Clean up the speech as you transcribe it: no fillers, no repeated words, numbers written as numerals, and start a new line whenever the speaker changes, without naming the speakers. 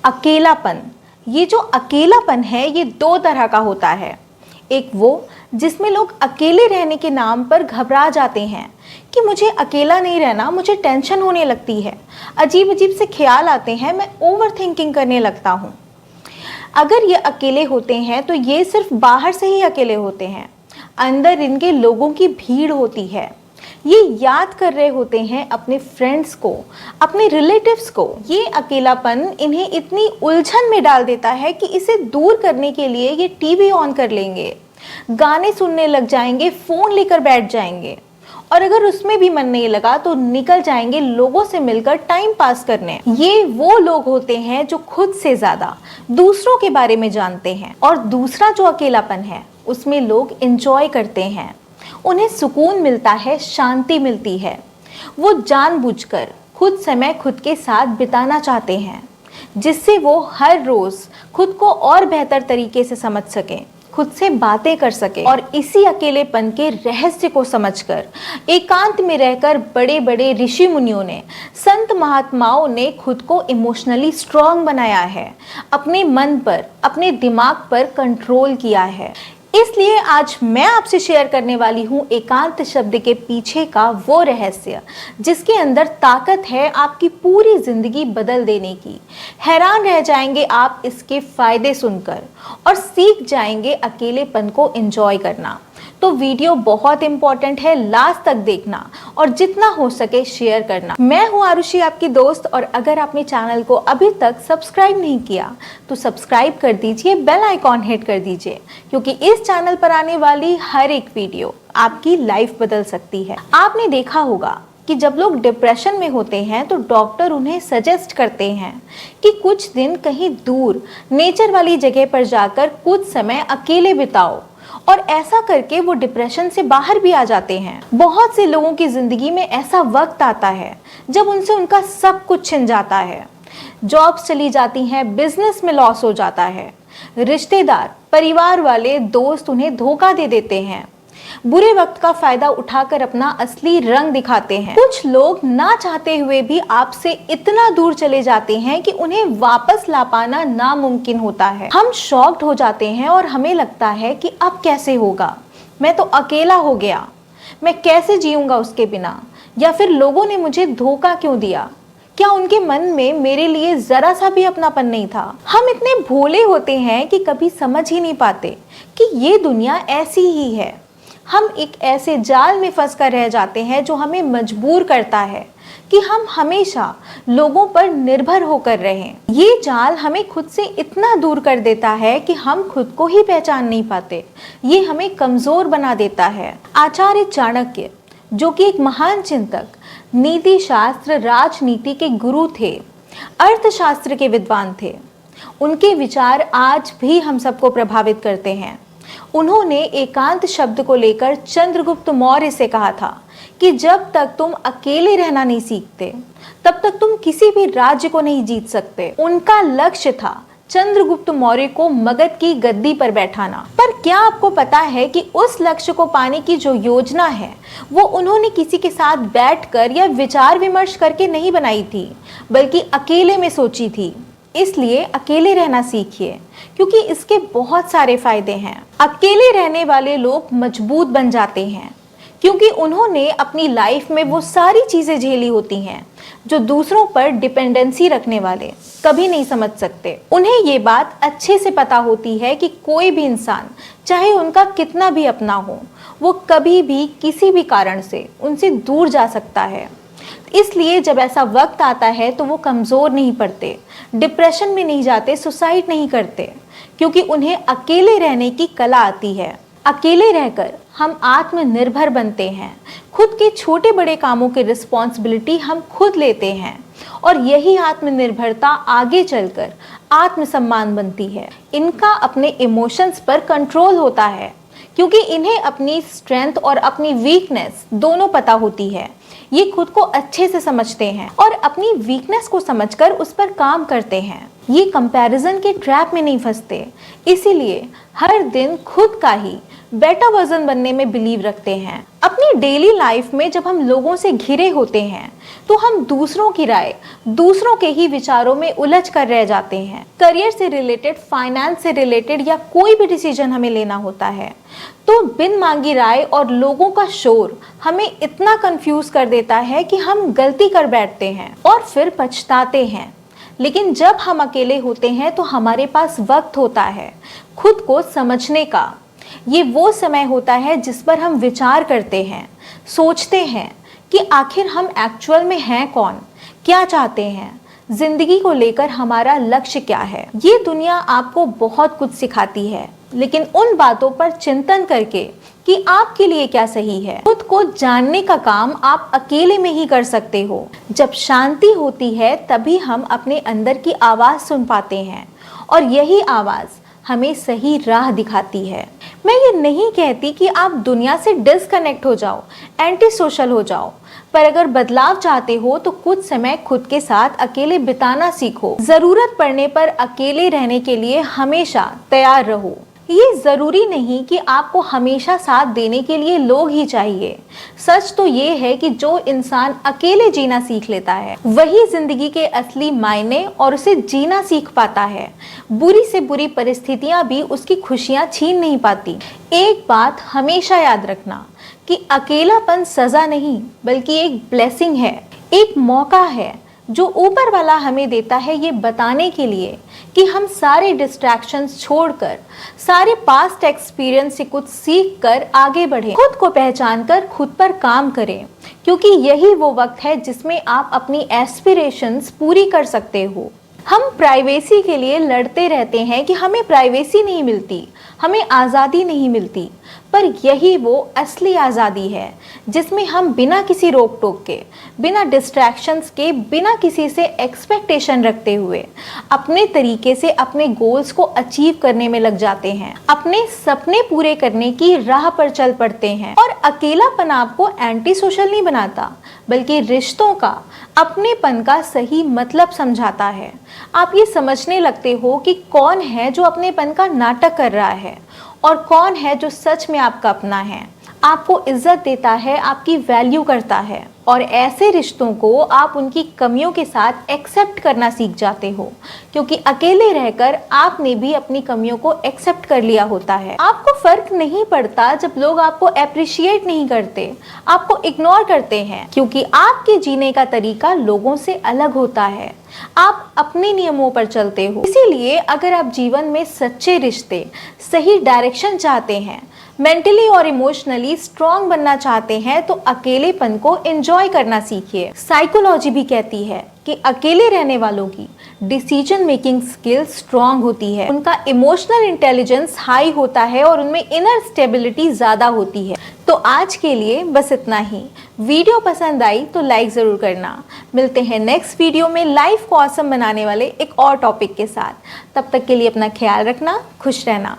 अकेलापन, ये जो अकेलापन है ये दो तरह का होता है। एक वो जिसमें लोग अकेले रहने के नाम पर घबरा जाते हैं कि मुझे अकेला नहीं रहना, मुझे टेंशन होने लगती है, अजीब अजीब से ख्याल आते हैं, मैं ओवर थिंकिंग करने लगता हूँ। अगर ये अकेले होते हैं तो ये सिर्फ बाहर से ही अकेले होते हैं, अंदर इनके लोगों की भीड़ होती है। ये याद कर रहे होते हैं अपने फ्रेंड्स को, अपने रिलेटिव्स को। ये अकेलापन इन्हें इतनी उलझन में डाल देता है कि इसे दूर करने के लिए ये टीवी ऑन कर लेंगे, गाने सुनने लग जाएंगे, फोन लेकर बैठ जाएंगे, और अगर उसमें भी मन नहीं लगा तो निकल जाएंगे लोगों से मिलकर टाइम पास करने। ये वो लोग होते हैं जो खुद से ज्यादा दूसरों के बारे में जानते हैं। और दूसरा जो अकेलापन है उसमें लोग एंजॉय करते हैं, उन्हें सुकून मिलता है, शांति मिलती है। वो जानबूझकर खुद समय खुद के साथ बिताना चाहते हैं, जिससे वो हर रोज खुद को और बेहतर तरीके से समझ सकें, खुद से बातें कर सके। और इसी अकेलेपन के रहस्य को समझकर एकांत में रहकर बड़े बड़े ऋषि मुनियों ने, संत महात्माओं ने खुद को इमोशनली स्ट्रांग बनाया है, अपने मन पर, अपने दिमाग पर कंट्रोल किया है। इसलिए आज मैं आपसे शेयर करने वाली हूँ एकांत शब्द के पीछे का वो रहस्य, जिसके अंदर ताकत है आपकी पूरी जिंदगी बदल देने की। हैरान रह जाएंगे आप इसके फायदे सुनकर और सीख जाएंगे अकेलेपन को एंजॉय करना। तो वीडियो बहुत इंपॉर्टेंट है, लास्ट तक देखना और जितना हो सके शेयर करना। मैं हूं आरुषि, आपकी दोस्त, और अगर आपने चैनल को अभी तक सब्सक्राइब नहीं किया तो सब्सक्राइब कर दीजिए, बेल आइकॉन हिट कर दीजिए, क्योंकि इस चैनल पर आने वाली हर एक वीडियो आपकी लाइफ बदल सकती है। आपने देखा होगा कि जब लोग डिप्रेशन में होते हैं तो डॉक्टर उन्हें सजेस्ट करते हैं कि कुछ दिन कहीं दूर नेचर वाली जगह पर जाकर कुछ समय अकेले बिताओ, और ऐसा करके वो डिप्रेशन से बाहर भी आ जाते हैं। बहुत से लोगों की जिंदगी में ऐसा वक्त आता है जब उनसे उनका सब कुछ छिन जाता है, जॉब्स चली जाती हैं, बिजनेस में लॉस हो जाता है, रिश्तेदार, परिवार वाले, दोस्त उन्हें धोखा दे देते हैं, बुरे वक्त का फायदा उठाकर अपना असली रंग दिखाते हैं। कुछ लोग ना चाहते हुए भी आपसे इतना दूर चले जाते हैं कि उन्हें वापस ला पाना नामुमकिन होता है। हम शॉक्ड हो जाते हैं और हमें लगता है कि अब कैसे होगा, मैं तो अकेला हो गया, मैं कैसे जीऊंगा उसके बिना, या फिर लोगों ने मुझे धोखा क्यों दिया, क्या उनके मन में मेरे लिए जरा सा भी अपनापन नहीं था। हम इतने भोले होते हैं कि कभी समझ ही नहीं पाते कि ये दुनिया ऐसी ही है। हम एक ऐसे जाल में फंस कर रह जाते हैं जो हमें मजबूर करता है कि हम हमेशा लोगों पर निर्भर होकर रहें। ये जाल हमें खुद से इतना दूर कर देता है कि हम खुद को ही पहचान नहीं पाते। ये हमें कमजोर बना देता है। आचार्य चाणक्य, जो कि एक महान चिंतक, नीति शास्त्र, राजनीति के गुरु थे, अर्थशास्त्र के विद्वान थे, उनके विचार आज भी हम सबको प्रभावित करते हैं। उन्होंने एकांत शब्द को लेकर चंद्रगुप्त मौर्य से कहा था कि जब तक तुम अकेले रहना नहीं सीखते तब तक तुम किसी भी राज्य को नहीं जीत सकते। उनका लक्ष्य था चंद्रगुप्त मौर्य को मगध की गद्दी पर बैठाना। पर क्या आपको पता है कि उस लक्ष्य को पाने की जो योजना है वो उन्होंने किसी के साथ बैठकर या विचार विमर्श करके नहीं बनाई थी, बल्कि अकेले में सोची थी। इसलिए अकेले रहना सीखिए, क्योंकि इसके बहुत सारे फायदे हैं। अकेले रहने वाले लोग मजबूत बन जाते हैं, क्योंकि उन्होंने अपनी लाइफ में वो सारी चीजें झेली होती हैं जो दूसरों पर डिपेंडेंसी रखने वाले कभी नहीं समझ सकते। उन्हें ये बात अच्छे से पता होती है कि कोई भी इंसान, चाहे उनका कितना भी अपना हो, वो कभी भी किसी भी कारण से उनसे दूर जा सकता है। इसलिए जब ऐसा वक्त आता है तो वो कमज़ोर नहीं पड़ते, डिप्रेशन में नहीं जाते, सुसाइड नहीं करते, क्योंकि उन्हें अकेले रहने की कला आती है। अकेले रहकर हम आत्मनिर्भर बनते हैं, खुद के छोटे बड़े कामों की रिस्पॉन्सिबिलिटी हम खुद लेते हैं, और यही आत्मनिर्भरता आगे चलकर आत्मसम्मान बनती है। इनका अपने इमोशंस पर कंट्रोल होता है, क्योंकि इन्हें अपनी स्ट्रेंथ और अपनी वीकनेस दोनों पता होती है। ये खुद को अच्छे से समझते हैं और अपनी वीकनेस को समझकर उस पर काम करते हैं। ये कंपैरिजन के ट्रैप में नहीं फंसते, इसीलिए हर दिन खुद का ही बेटर वर्जन बनने में बिलीव रखते हैं। अपनी डेली लाइफ में जब हम लोगों से घिरे होते हैं तो हम दूसरों की राय, दूसरों के ही विचारों में उलझ कर रह जाते हैं। करियर से रिलेटेड, फाइनेंस से रिलेटेड या कोई भी डिसीजन हमें लेना होता है तो बिन मांगी राय और लोगों का शोर हमें इतना कंफ्यूज कर देता है कि हम गलती कर बैठते हैं और फिर पछताते हैं। लेकिन जब हम अकेले होते हैं तो हमारे पास वक्त होता है खुद को समझने का। ये वो समय होता है जिस पर हम विचार करते हैं, सोचते हैं कि आखिर हम एक्चुअल में हैं कौन, क्या चाहते हैं, जिंदगी को लेकर हमारा लक्ष्य क्या है। ये दुनिया आपको बहुत कुछ सिखाती है, लेकिन उन बातों पर चिंतन करके कि आपके लिए क्या सही है, खुद को जानने का काम आप अकेले में ही कर सकते हो। जब शांति होती है तभी हम अपने अंदर की आवाज सुन पाते हैं और यही आवाज हमें सही राह दिखाती है। मैं ये नहीं कहती कि आप दुनिया से डिस्कनेक्ट हो जाओ, एंटी सोशल हो जाओ, पर अगर बदलाव चाहते हो तो कुछ समय खुद के साथ अकेले बिताना सीखो। जरूरत पड़ने पर अकेले रहने के लिए हमेशा तैयार रहो। ये जरूरी नहीं कि आपको हमेशा साथ देने के लिए लोग ही चाहिए। सच तो ये है कि जो इंसान अकेले जीना सीख लेता है वही जिंदगी के असली मायने और उसे जीना सीख पाता है। बुरी से बुरी परिस्थितियां भी उसकी खुशियां छीन नहीं पाती। एक बात हमेशा याद रखना कि अकेलापन सजा नहीं बल्कि एक ब्लेसिंग है, एक मौका है जो ऊपर वाला हमें देता है ये बताने के लिए कि हम सारे डिस्ट्रैक्शंस छोड़कर, सारे पास्ट एक्सपीरियंस से कुछ सीख कर आगे बढ़ें, खुद को पहचान कर खुद पर काम करें, क्योंकि यही वो वक्त है जिसमें आप अपनी एस्पिरेशंस पूरी कर सकते हो। हम प्राइवेसी के लिए लड़ते रहते हैं कि हमें प्राइवेसी नहीं मिलती, हमें आज़ादी नहीं मिलती, पर यही वो असली आज़ादी है जिसमें हम बिना किसी रोक टोक के, बिना डिस्ट्रैक्शंस के, बिना किसी से एक्सपेक्टेशन रखते हुए अपने तरीके से अपने गोल्स को अचीव करने में लग जाते हैं, अपने सपने पूरे करने की राह पर चल पड़ते हैं। और अकेलापन आपको एंटी सोशल नहीं बनाता बल्कि रिश्तों का, अपनेपन का सही मतलब समझाता है। आप ये समझने लगते हो कि कौन है जो अपनेपन का नाटक कर रहा है और कौन है जो सच में आपका अपना है, आपको इज्जत देता है, आपकी वैल्यू करता है। और ऐसे रिश्तों को आप उनकी कमियों के साथ एक्सेप्ट करना सीख जाते हो, क्योंकि अकेले रहकर आपने भी अपनी कमियों को एक्सेप्ट कर लिया होता है। आपको फर्क नहीं पड़ता जब लोग आपको अप्रिशिएट नहीं करते, आपको इग्नोर करते हैं, क्योंकि आपके जीने का तरीका लोगों से अलग होता है। आप अपने नियमों पर चलते हो। इसीलिए अगर आप जीवन में सच्चे रिश्ते, सही डायरेक्शन चाहते हैं, मेंटली और इमोशनली स्ट्रॉन्ग बनना चाहते हैं तो अकेलेपन को एंजॉय करना सीखिए। साइकोलॉजी भी कहती है कि अकेले रहने वालों की डिसीजन मेकिंग स्किल स्ट्रॉन्ग होती है, उनका इमोशनल इंटेलिजेंस हाई होता है और उनमें इनर स्टेबिलिटी ज़्यादा होती है। तो आज के लिए बस इतना ही। वीडियो पसंद आई तो लाइक ज़रूर करना। मिलते हैं नेक्स्ट वीडियो में लाइफ को ऑसम बनाने वाले एक और टॉपिक के साथ। तब तक के लिए अपना ख्याल रखना, खुश रहना।